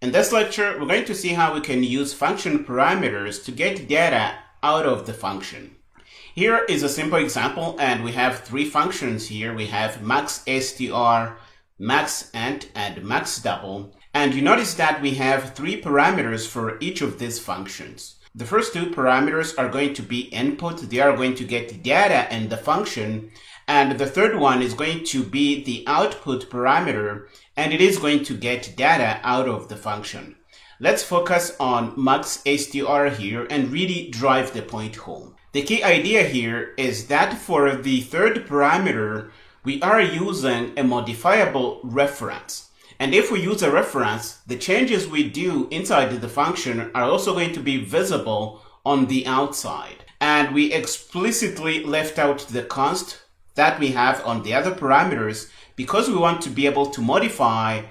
In this lecture, we're going to see how we can use function parameters to get data out of the function. Here is a simple example, and we have three functions here. We have maxstr, maxent, and maxdouble. And you notice that we have three parameters for each of these functions. The first two parameters are going to be input. They are going to get data in the function. And the third one is going to be the output parameter, and it is going to get data out of the function. Let's focus on maxstr here and really drive the point home. The key idea here is that for the third parameter, we are using a modifiable reference. And if we use a reference, the changes we do inside the function are also going to be visible on the outside. And we explicitly left out the const that we have on the other parameters because we want to be able to modify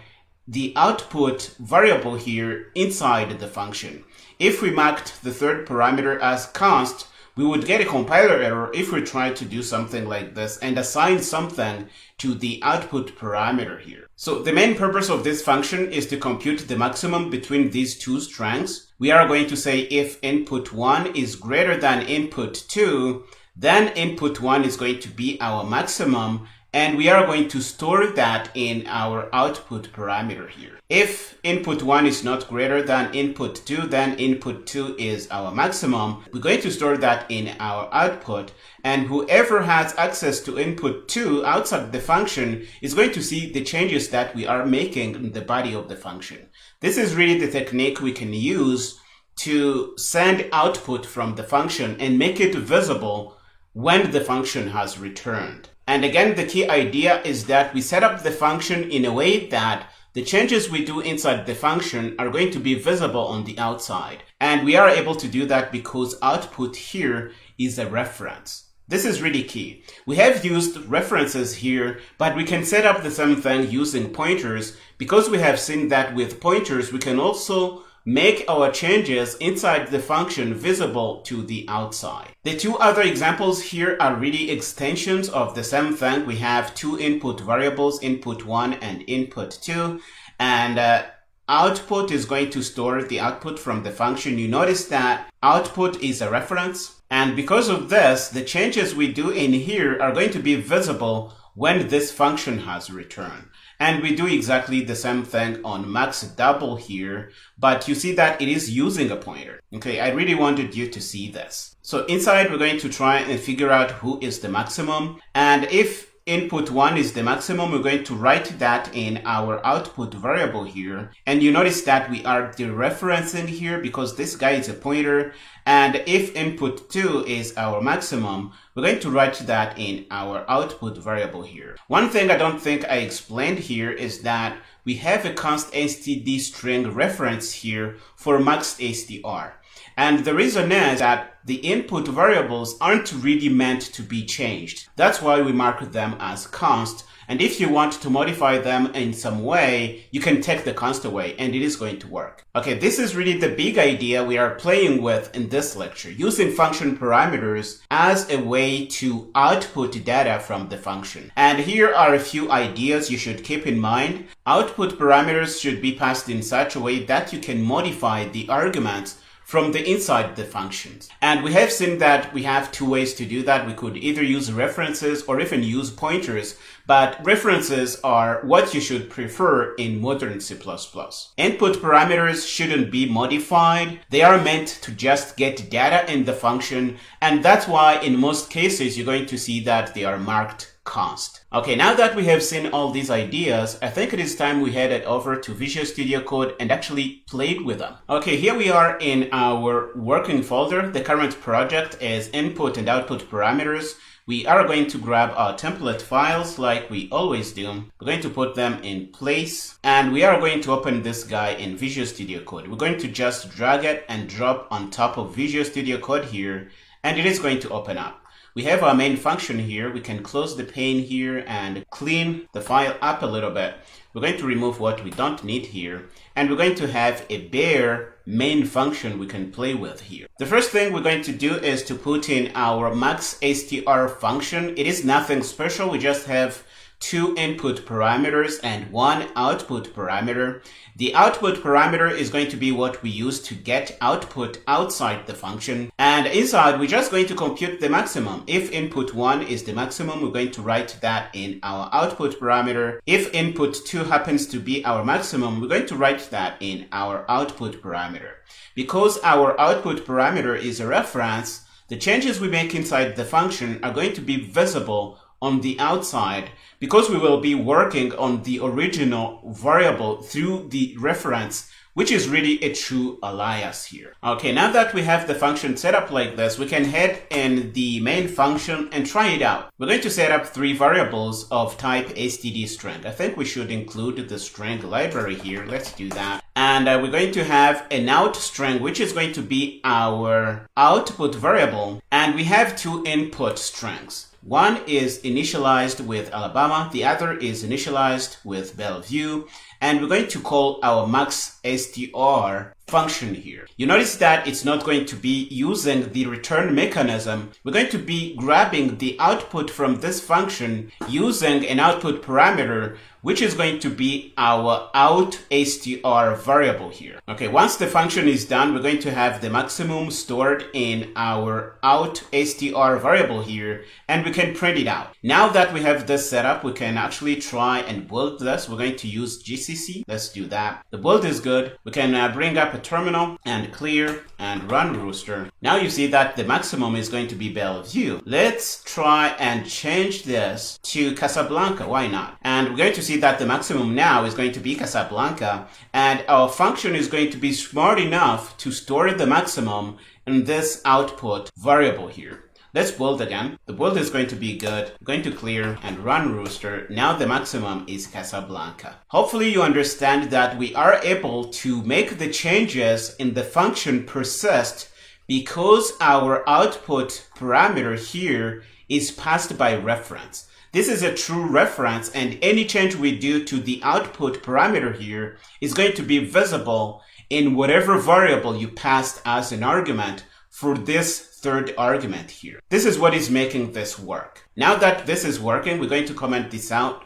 the output variable here inside the function. If we marked the third parameter as const, we would get a compiler error if we try to do something like this and assign something to the output parameter here. So the main purpose of this function is to compute the maximum between these two strings. We are going to say if input 1 is greater than input 2, then input 1 is going to be our maximum, and we are going to store that in our output parameter here. If input 1 is not greater than input 2, then input 2 is our maximum. We're going to store that in our output, and whoever has access to input 2 outside the function is going to see the changes that we are making in the body of the function. This is really the technique we can use to send output from the function and make it visible when the function has returned. And again, the key idea is that we set up the function in a way that the changes we do inside the function are going to be visible on the outside. And we are able to do that because output here is a reference. This is really key. We have used references here, but we can set up the same thing using pointers because we have seen that with pointers, we can also make our changes inside the function visible to the outside. The two other examples here are really extensions of the same thing. We have two input variables, input 1 and input 2, and output is going to store the output from the function. You notice that output is a reference, and because of this, the changes we do in here are going to be visible when this function has returned. And we do exactly the same thing on maxdouble here, but you see that it is using a pointer. Okay, I really wanted you to see this. So inside, we're going to try and figure out who is the maximum. And if input 1 is the maximum, we're going to write that in our output variable here. And you notice that we are dereferencing here because this guy is a pointer. And if input 2 is our maximum, we're going to write that in our output variable here. One thing I don't think I explained here is that we have a const std string reference here for maxstr. And the reason is that the input variables aren't really meant to be changed. That's why we mark them as const. And if you want to modify them in some way, you can take the const away and it is going to work. Okay, this is really the big idea we are playing with in this lecture, using function parameters as a way to output data from the function. And here are a few ideas you should keep in mind. Output parameters should be passed in such a way that you can modify the arguments from the inside the functions. And we have seen that we have two ways to do that. We could either use references or even use pointers, but references are what you should prefer in modern C++. Input parameters shouldn't be modified. They are meant to just get data in the function, and that's why in most cases you're going to see that they are marked const. Okay, now that we have seen all these ideas, I think it is time we headed over to Visual Studio Code and actually played with them. Okay, here we are in our working folder. The current project is input and output parameters. We are going to grab our template files like we always do. We're going to put them in place, and we are going to open this guy in Visual Studio Code. We're going to just drag it and drop on top of Visual Studio Code here, and it is going to open up. We have our main function here. We can close the pane here and clean the file up a little bit. We're going to remove what we don't need here, and we're going to have a bare main function we can play with here. The first thing we're going to do is to put in our maxstr function. It is nothing special. We just have 2 input parameters and 1 output parameter. The output parameter is going to be what we use to get output outside the function. And inside, we're just going to compute the maximum. If input 1 is the maximum, we're going to write that in our output parameter. If input 2 happens to be our maximum, we're going to write that in our output parameter. Because our output parameter is a reference, the changes we make inside the function are going to be visible on the outside because we will be working on the original variable through the reference, which is really a true alias here. Okay, now that we have the function set up like this, we can head in the main function and try it out. We're going to set up 3 variables of type std_string. I think we should include the string library here. Let's do that. And we're going to have an out string, which is going to be our output variable. And we have 2 input strings. One is initialized with Alabama, the other is initialized with Bellevue, and we're going to call our maxstr function here. You notice that it's not going to be using the return mechanism. We're going to be grabbing the output from this function using an output parameter, which is going to be our outstr variable here. Okay, once the function is done, we're going to have the maximum stored in our outstr variable here, and we can print it out. Now that we have this set up, we can actually try and build this. We're going to use GCC. Let's do that. The build is good. We can bring up a terminal and clear and run Rooster. Now you see that the maximum is going to be Bellevue. Let's try and change this to Casablanca. Why not? And we're going to see that the maximum now is going to be Casablanca, and our function is going to be smart enough to store the maximum in this output variable here. Let's build again. The build is going to be good. I'm going to clear and run Rooster. Now the maximum is Casablanca. Hopefully you understand that we are able to make the changes in the function persist because our output parameter here is passed by reference. This is a true reference, and any change we do to the output parameter here is going to be visible in whatever variable you passed as an argument for this third argument here. This is what is making this work. Now that this is working, we're going to comment this out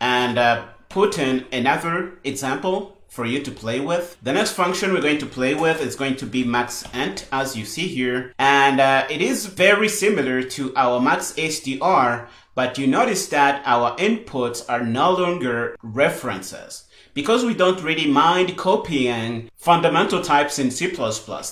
and put in another example for you to play with. The next function we're going to play with is going to be maxint, as you see here, and it is very similar to our maxstr, but you notice that our inputs are no longer references. Because we don't really mind copying fundamental types in C++,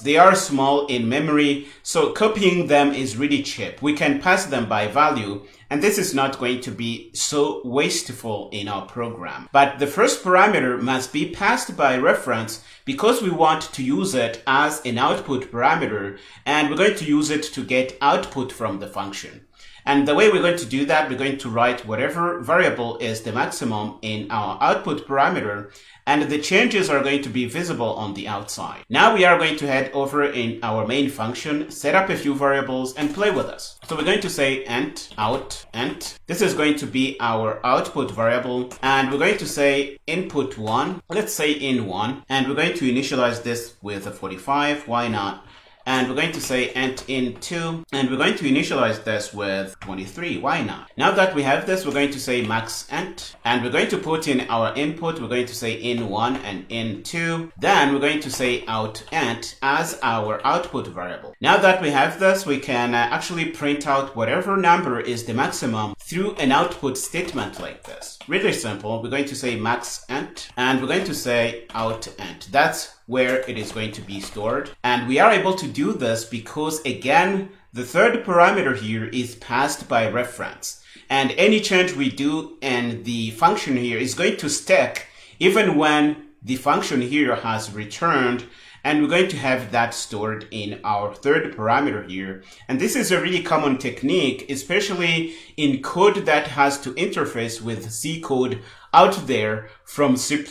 they are small in memory, so copying them is really cheap. We can pass them by value, and this is not going to be so wasteful in our program. But the first parameter must be passed by reference because we want to use it as an output parameter, and we're going to use it to get output from the function. And the way we're going to do that, we're going to write whatever variable is the maximum in our output parameter, and the changes are going to be visible on the outside. Now we are going to head over in our main function, set up a few variables, and play with us. So we're going to say int out int. This is going to be our output variable, and we're going to say input 1. Let's say in1, and we're going to initialize this with a 45. Why not? And we're going to say int in2, and we're going to initialize this with 23. Why not? Now that we have this, we're going to say maxint, and we're going to put in our input. We're going to say in1 and in2. Then we're going to say outint as our output variable. Now that we have this, we can actually print out whatever number is the maximum through an output statement like this. Really simple. We're going to say maxint, and we're going to say outint. That's where it is going to be stored. And we are able to do this because, again, the third parameter here is passed by reference. And any change we do in the function here is going to stick even when the function here has returned, and we're going to have that stored in our third parameter here. And this is a really common technique, especially in code that has to interface with C code out there from C++.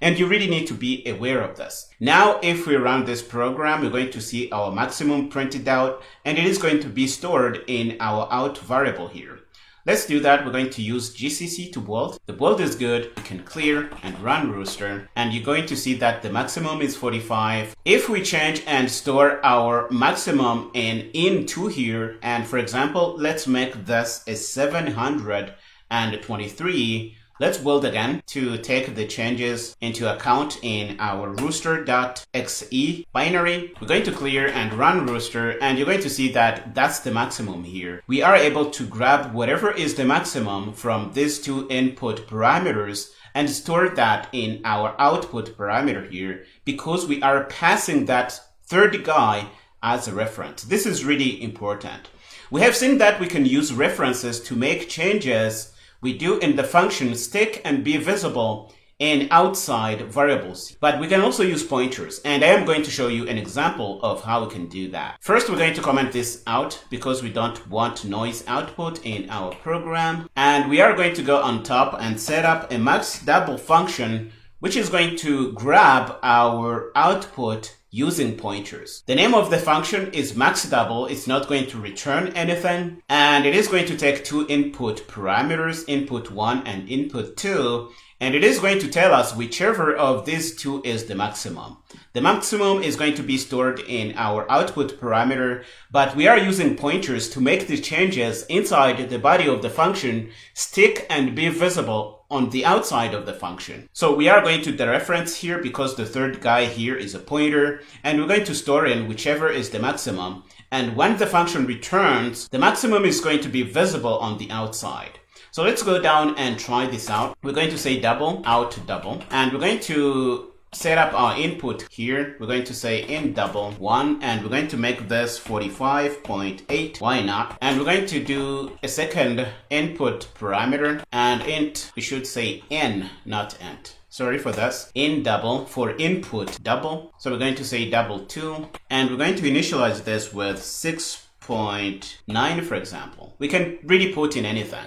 And you really need to be aware of this. Now, if we run this program, we're going to see our maximum printed out, and it is going to be stored in our out variable here. Let's do that. We're going to use GCC to build. The build is good. You can clear and run Rooster, and you're going to see that the maximum is 45. If we change and store our maximum in in2 here, and for example, let's make this a 700, and 23. Let's build again to take the changes into account in our rooster.xe binary. We're going to clear and run rooster, and you're going to see that that's the maximum here. We are able to grab whatever is the maximum from these two input parameters and store that in our output parameter here because we are passing that third guy as a reference. This is really important. We have seen that we can use references to make changes we do in the function stick and be visible in outside variables. But we can also use pointers, and I am going to show you an example of how we can do that. First, we're going to comment this out because we don't want noise output in our program. And we are going to go on top and set up a max_double function, which is going to grab our output using pointers. The name of the function is max_double. It's not going to return anything, and it is going to take two input parameters, input 1 and input 2, and it is going to tell us whichever of these two is the maximum. The maximum is going to be stored in our output parameter, but we are using pointers to make the changes inside the body of the function stick and be visible on the outside of the function. So we are going to dereference here because the third guy here is a pointer, and we're going to store in whichever is the maximum. And when the function returns, the maximum is going to be visible on the outside. So let's go down and try this out. We're going to say double, out double, and we're going to set up our input here. We're going to say in double 1, and we're going to make this 45.8. Why not? And we're going to do a second input parameter, and int, we should say in, not int. Sorry for this. In double for input double. So we're going to say double 2, and we're going to initialize this with 6.9, for example. We can really put in anything.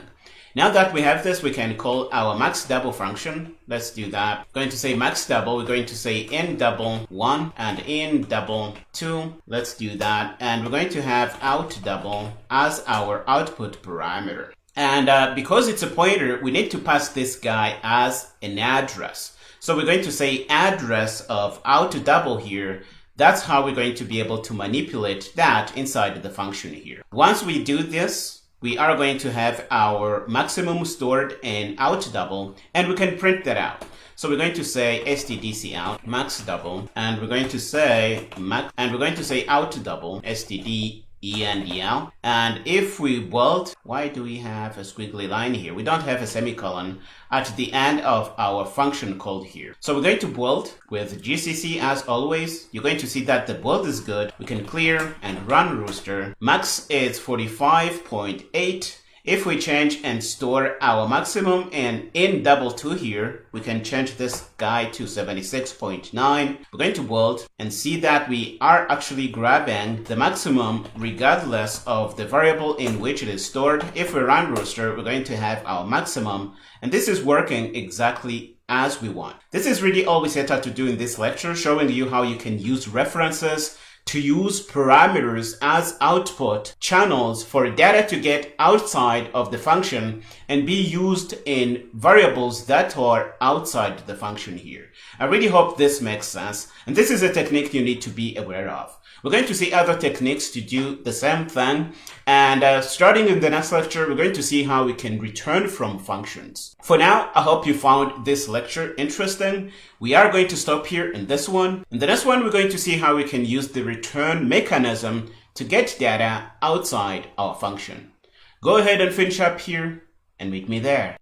Now that we have this, we can call our max_double function. Let's do that. We're going to say max_double. We're going to say in double 1 and in double 2. Let's do that. And we're going to have out double as our output parameter. And because it's a pointer, we need to pass this guy as an address. So we're going to say address of out double here. That's how we're going to be able to manipulate that inside the function here. Once we do this, we are going to have our maximum stored in out double, and we can print that out. So we're going to say stdc out max double, and we're going to say out double std endial. And if we build, why do we have a squiggly line here? We don't have a semicolon at the end of our function called here. So we're going to build with GCC as always. You're going to see that the build is good. We can clear and run rooster. Max is 45.8. If we change and store our maximum and in double 2 here, we can change this guy to 76.9. We're going to build and see that we are actually grabbing the maximum regardless of the variable in which it is stored. If we run rooster, we're going to have our maximum, and this is working exactly as we want. This is really all we set out to do in this lecture, showing you how you can use references to use parameters as output channels for data to get outside of the function and be used in variables that are outside the function here. I really hope this makes sense, and this is a technique you need to be aware of. We're going to see other techniques to do the same thing, and starting in the next lecture, we're going to see how we can return from functions. For now, I hope you found this lecture interesting. We are going to stop here in this one. In the next one, we're going to see how we can use the return mechanism to get data outside our function. Go ahead and finish up here and meet me there.